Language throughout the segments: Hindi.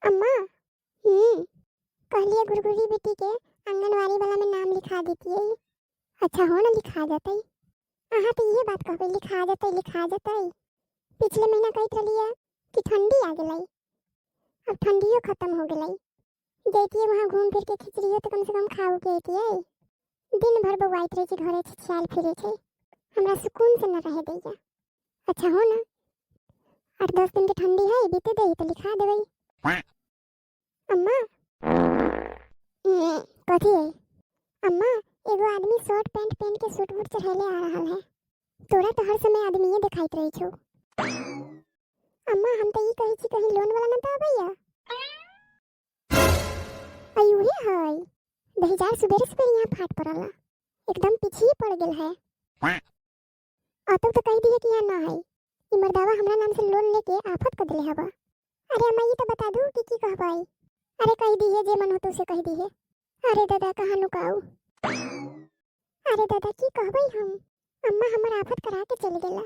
अम्मा। कहलिए गुरगुरी बेटी के आंगनवाड़ी वाला में नाम लिखा देती है। अच्छा हो ना, लिखा जाता है। हाँ तो ये बात कहबे, लिखा जाता है, लिखा जाता है। पिछले महीना कहत रही है कि ठंडी आ गई, अब ठंडियो खत्म हो गई। जैती वहाँ घूम फिर के खिचड़ियो तो कम से कम खाओ के है। दिन भर बउआइत रहे घरे छिछाल फिरे छे, हमरा सुकून से न रहे दैया। अच्छा हो ना, 8-10 दिन के ठंडी है, बीते दे तो लिखा देबे। अम्मा। कथी है अम्मा? एगो आदमी शर्ट पैंट पहन के सूट बूट चढ़ेले आ रहा है। तोरा तो हर समय आदमीये दिखाइत रही छो। अम्मा हम तो ई कही छी कहीं लोन वाला न तो भैया। अयुहे है दहिजार सुबेरे सुबेरे यहाँ फाट पड़ला, एकदम पीछे ही पड़ गेल है। आतो तो कह दिए कि यहाँ ना है, ई मर्दावा हमरा नाम से लोन लेके आफत कर दिले हवा। अरे अम्मा ये तो बता दू कि कहबाई। अरे कह दी है जे मन हो तो उसे कह दी है। अरे दादा कहाँ नुकाऊ। अरे दादा की कहबई हम, अम्मा हमर आफत करा के चल गेला।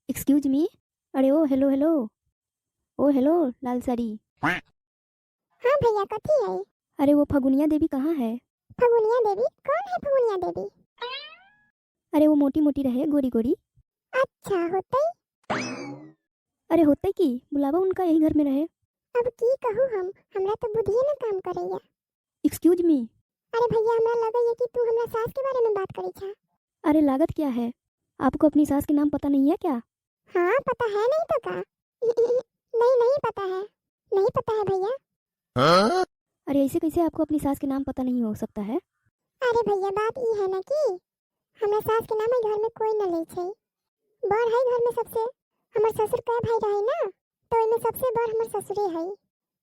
Excuse me. अरे ओ हेलो हेलो, ओ हेलो लाल साड़ी। हाँ भैया कथी है? अरे वो फगुनिया देवी कहाँ है? फगुनिया देवी? कौन है फगुनिया देवी? अरे वो मोटी मोटी रहे, गोरी गोरी। अच्छा होते। अरे होते की बुलावा उनका यही घर में रहे। अब की कहूँ हम, हमरा तो बुद्धि न काम करैया। Excuse me. अरे भैया हमरा लगे है कि तू हमरा सास के बारे में बात करी छा। अरे लागत क्या है, आपको अपनी सास के नाम पता नहीं है क्या? हाँ पता है, नहीं तो का। नहीं नहीं पता है, नहीं पता है भैया। हाँ? अरे ऐसे कैसे आपको अपनी सास के नाम पता नहीं हो सकता है? अरे भैया बात ई है ना कि हमरा सास के नाम घर में कोई न ले छे। बड़ है घर में सबसे, हमर ससुर कई भाई रहे ना, तो इनमें सबसे बड़ हमर ससुरे है।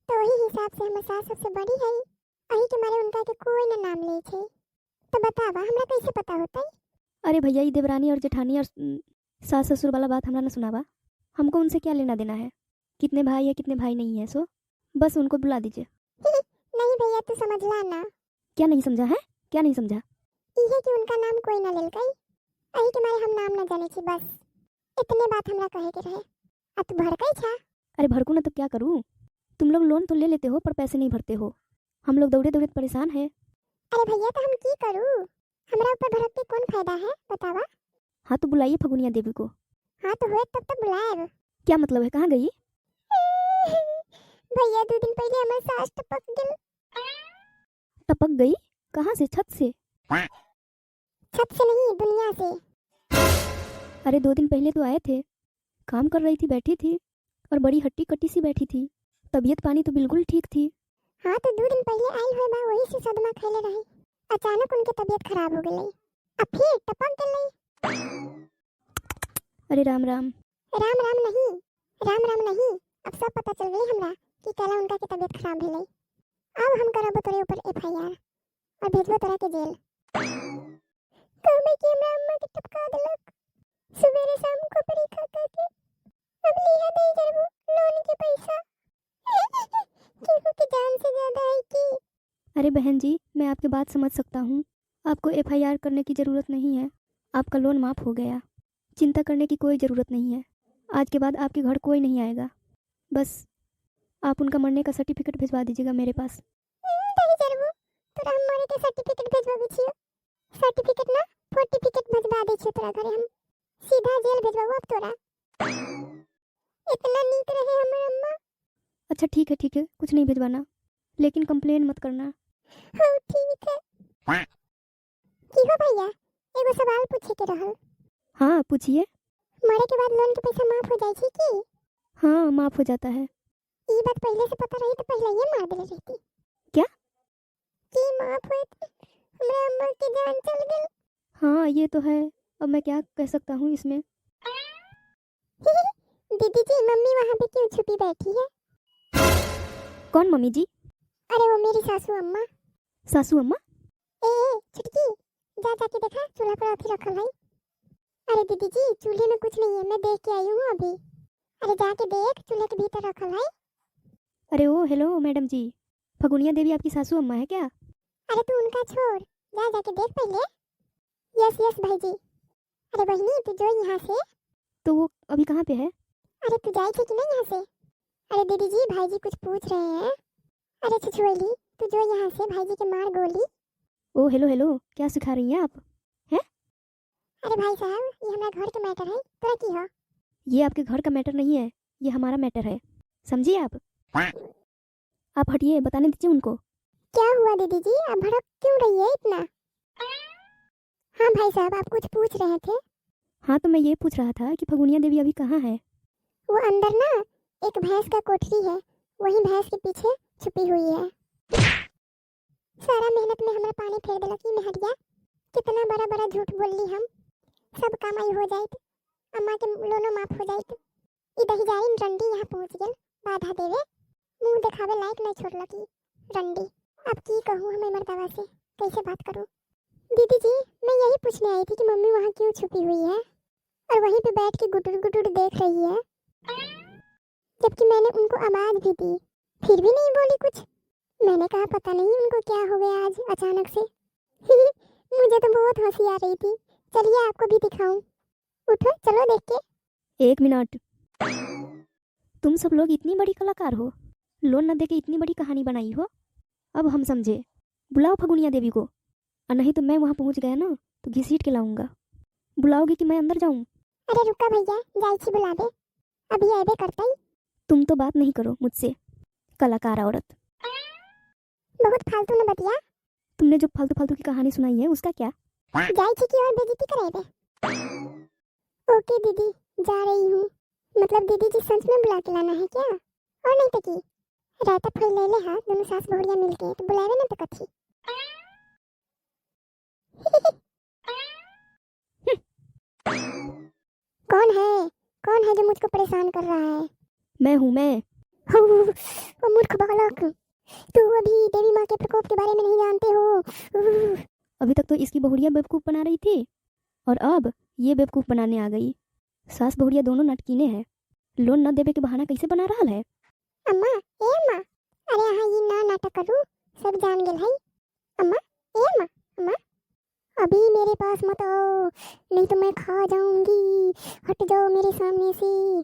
तो वही हिसाब से हमर सास सबसे बड़ी है, वही के मारे उनका के कोई न नाम ले छे। तो बतावा हमरा कैसे पता होतई? अरे भैया ये देवरानी और जेठानी और सास ससुर वाला बात हमरा न सुनावा। हमको उनसे क्या लेना देना है, कितने भाई है कितने भाई नहीं है, सो बस उनको बुला दीजिए। नहीं भैया तू समझला ना। क्या नहीं समझा है, क्या नहीं समझा? इहे कि उनका नाम कोई न लेलकई, वही के मारे हम नाम न जाने छी, बस इतने बात हमरा कहे के रहे। अब तू भड़कई छा? अरे भड़कू ना तो क्या करूँ, तुम लोग लोन तो ले लेते हो पर पैसे नहीं भरते हो, हम लोग दौड़े दौड़े परेशान है। अरे भैया तो हम की करूँ, हमरा ऊपर भड़क के कौन फायदा है बतावा। हाँ तो बुलाइए फगुनिया देवी को। हाँ तो हुए तब तक बुलाएब। क्या मतलब है, कहाँ गई? भैया 2 दिन पहले हमर सास टपक गेल। टपक गई? कहाँ से, छत से? छत से नहीं, दुनिया से। अरे 2 दिन पहले तो आए थे, काम कर रही थी, बैठी थी और बड़ी हट्टी कट्टी सी बैठी थी, तबीयत पानी तो बिल्कुल ठीक थी। हाँ तो 2 दिन पहले आई हुए बा, वही से सदमा खैले रही, अचानक उनके तबीयत खराब हो गई, अब फिर टपक गई। अरे राम राम। राम राम नहीं, राम राम नहीं, अब सब पता चल गई हमरा कि काला उनका के तबीयत खराब भेलै। अब हम करब तोरे ऊपर एफआईआर और भेजबो तोरा के जेल। कहबै कि हमरा अम्मा के टपका देलक, सवेरे शाम को परी खा खा के, अब लिया नहीं करबो लोन के पैसा। केहू के जान से ज्यादा है कि। अरे बहन जी मैं आपकी बात समझ सकता हूँ, आपको एफआईआर करने की ज़रूरत नहीं है, आपका लोन माफ़ हो गया, चिंता करने की कोई ज़रूरत नहीं है। आज के बाद आपके घर कोई नहीं आएगा, बस आप उनका मरने का सर्टिफिकेट भिजवा दीजिएगा मेरे पास। नहीं करबो, तोरा हम मरे के सर्टिफिकेट भेजबाबे छियो, सर्टिफिकेट ना सर्टिफिकेट भेजबा दे छियो तोरा घरे हम, सीधा जेल भेजबाबो अब तोरा। इतना नीक रहे हमर अम्मा। अच्छा ठीक है, कुछ नहीं भिजवाना, लेकिन कंप्लेन मत करना। हाँ ठीक है। की हो भैया, एगो सवाल पूछे के रहल। हाँ पूछिए। मरे के बाद लोन के पैसा माफ हो जाए छी की? हाँ माफ़ हो जाता है। ई बात पहले से पता रही तो पहले ये मार देले रहती। क्या? की माफ होत, हमरा अम्मा की जान चल गई। हाँ ये तो है, अब मैं क्या कह सकता हूँ इसमें। दीदी जी मम्मी वहाँ पे क्यों छुपी बैठी है? कौन मम्मी जी? अरे वो मेरी सासू अम्मा। सासू अम्मा? ए छुटकी, जा जाके देखा चूल्हा पर अथी रखल है। अरे दीदी जी चूल्हे में कुछ नहीं है, मैं देख के आई हूँ अभी। अरे जाके देख, चूल्हे के भीतर रखल है। अरे ओ हेलो मैडम जी, फगुनिया देवी आपकी सासू अम्मा है क्या? अरे तू उनका छोड़, जा जाके देख पहले। यस यस भाई जी। अरे बहनी तू जो यहाँ से। तो वो अभी कहाँ पे है? अरे तू जाए थे कि नहीं यहाँ से? अरे दीदी जी, भाई जी कुछ पूछ रहे हैं। अरे छुछुएली, तू जो यहाँ से भाई जी के मार गोली। ओ हेलो हेलो, क्या सिखा रही हैं आप? अरे भाई साहब, ये हमारा घर का मैटर है, तोरा की हो? ये आपके घर का मैटर नहीं है, ये हमारा मैटर है, समझिए आप हटिए, बताने दीजिए उनको। क्या हुआ दीदी जी, आप भड़क क्यों रही है इतना? हाँ भाई साहब, आप कुछ पूछ रहे थे। हाँ तो मैं ये पूछ रहा था कि फगुनिया देवी अभी कहाँ है? वो अंदर ना एक भैंस का कोठरी है, वही भैंस के पीछे छुपी हुई है। सारा मेहनत में हमारा पानी फेर देलक ई मेहरिया। कितना बड़ा बड़ा झूठ बोलली हम। सब कमाई हो जाइत, अम्मा के लोनो माफ हो जाइत। ई दही जाई रंडी यहाँ पहुँच गेल बाधा देवे, मुंह दिखावे लायक नहीं छोड़लक ई रंडी। अब की कहूँ हमें मर्दावा से, कैसे बात करूँ? दीदी जी, मैं यही पूछने आई थी कि मम्मी वहाँ क्यों छुपी हुई है और वहीं पे बैठ के गुटुर गुटुर देख रही है, जबकि मैंने उनको आवाज भी दी, फिर भी नहीं बोली कुछ। मैंने कहा पता नहीं उनको क्या हो गया आज अचानक से। मुझे तो बहुत हंसी आ रही थी। चलिए आपको भी दिखाऊं। उठो चलो देख के। 1 मिनट, तुम सब लोग इतनी बड़ी कलाकार हो, लोन न देके इतनी बड़ी कहानी बनाई हो। अब हम समझे, बुलाओ फगुनिया देवी को, और नहीं तो मैं वहाँ पहुँच गया ना तो घसीट के लाऊंगा। बुलाओगे कि मैं अंदर जाऊँ? अरे रुका भैया, जाइछी बुला दे, अभी ऐबे करता ही। तुम तो बात नहीं करो मुझसे, कलाकार औरत। बहुत फालतू न बतिया। तुमने जो फालतू फालतू की कहानी सुनाई है उसका क्या? जाइछी की और बेइज्जती करेबे। ओके दीदी, जा रही हूँ। मतलब दीदी जी सच में बुला के लाना है क्या? और नहीं तो की रायता फल ले ले हाथ दोनों सास बहुरिया मिलके तो बुलावे ना तो कथी। कौन है जो मुझको परेशान कर रहा है? मैं हूँ मैं। वो मूर्ख बालक, तू अभी देवी माँ के प्रकोप के बारे में नहीं जानते हो। अभी तक तो इसकी बहुरिया बेवकूफ़ बना रही थी और अब ये बेवकूफ़ बनाने आ गई। सास बहुरिया दोनों नटकीने हैं, लोन न देवे के बहाना कैसे बना रहा है। अम्मा, ए अम्मा, अरे यहाँ ये ना नाटक करू, सब जान गेल है। अम्मा, ए अम्मा, अम्मा, अभी मेरे पास मत आओ, नहीं तो मैं खा जाऊंगी। हट जाओ मेरे सामने से।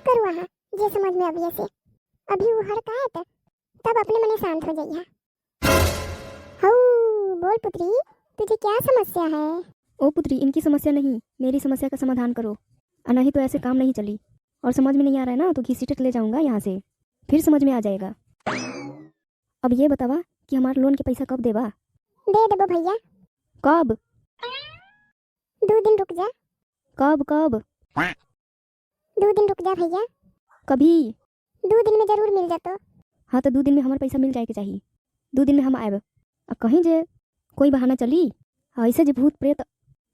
करू वहाँ जे समझ में अभी से। अभी वो हड़कायत तब अपने मने शांत हो जाइए। हाउ बोल पुत्री, तुझे क्या समस्या है? ओ पुत्री, इनकी समस्या नहीं, मेरी समस्या का समाधान करो, और नहीं तो ऐसे काम नहीं चली। और समझ में नहीं आ रहा है ना तो घसीट ले जाऊंगा यहाँ से, फिर समझ में आ जाएगा। अब ये बतावा कि हमारे लोन के पैसा कब देवा? दे देबो भैया। कब? 2 दिन रुक जा। कब कब? 2 दिन रुक जा भैया। कभी? 2 दिन में जरूर मिल जातो। हाँ तो 2 दिन में हमारे पैसा मिल जाए के चाहिए। 2 दिन में हम आएब। अब कहीं जे कोई बहाना चली, ऐसे जे भूत प्रेत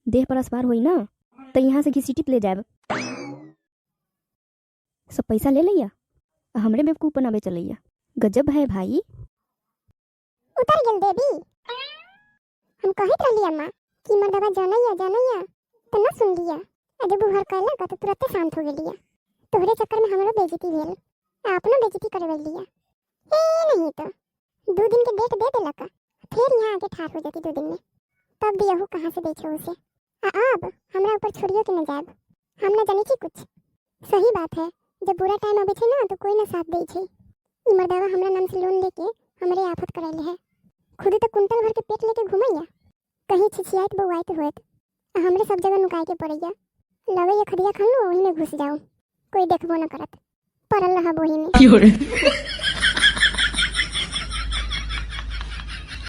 देह पर असवार होई ना तो यहाँ से घसीटित ले जाएब, सब पैसा ले लिया, हमरे बेवकूफ़ बनावे चलैया। गजब है भाई। उतर गेल देवी। हम कहत रहली अम्मा कि मर्दवा जानैया तो न सुन लिया। अरे बुहर कहला का तो तुरंत शांत हो गेलिया। तोहरे चक्कर में हमरो बेइज्जती भेल, अपनो बेइज्जती करवे लिया। ए नहीं तो 2 दिन के डेट दे देलक, फिर यहाँ आके ठार हो जाती 2 दिन में, तब दियहू कहाँ से देछो उसे। अब हमरा ऊपर छोड़ियो के न जाब, हम न जानी छी कुछ। सही बात है, जब बुरा टाइम आवे छे ना तो कोई न साथ दे छे। ई मर्दवा हमरा नाम से लोन लेके हमरे आफत करैले है। खुद तो कुंटल भर के पेट लेके घुमैया, कहीं छिछियात बउआइत होत, हमरे सब जगह नुकाए के पड़ैया। लवे ये खदिया खान लो, वही में घुस जाओ, कोई देखबो न करत, परल रहा बोही में।